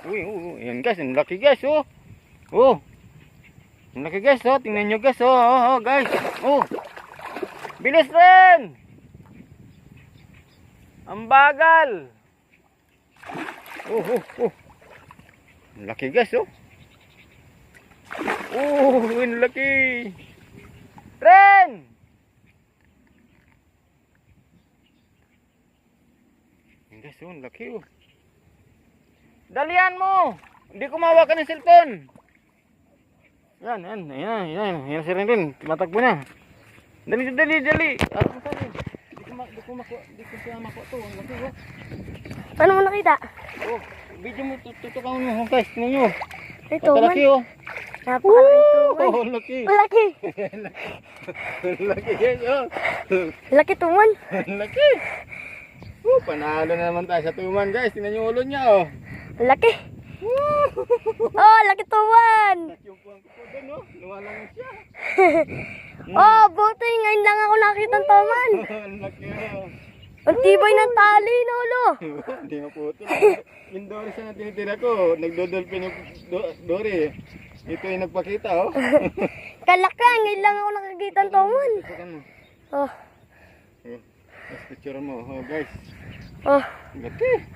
Uy, yan guys, ang laki guys, oh. Oh. Ang laki guys, oh. Tingnan nyo guys, oh, guys. Oh. Bilis rin. Ang bagal. Oh. Ang laki guys, oh. Oh, ang laki. Ren! Ang guys, oh, ang laki, oh. Dalian mo. Hindi ko mahawakan ng cellphone. Yan si Ren. Tumatakbo na. Dali. Hindi ko siya makuha to. Ang laki, oh. Paano mo nakita? Oh, video mo, tutukan mo, guys. Tingnan nyo. Ito, Laki, oh. Napakalaki tuman. Oh, laki. Laki. Laki, guys, oh. Laki tuman. Laki. Panalo na naman tayo sa tuman, guys. Tingnan nyo ulo niya, oh. Laki. Oh, laki tuman. Yung puwang ko po doon, oh. Lumalang siya. Oh, buti ngayon lang ako nakita ng tuman. Ang laki, oh. Ang tibay ng tali, lolo. Hindi maputo. Yung Dory siya na tinitira ko. Nagdodolphin yung Dory. Ito yung nagpakita, oh. Kalaka, ngayon lang ako nakakita ng tuman. Tutukan mo. Oh, Tapos picture mo, oh, guys. oh. Laki.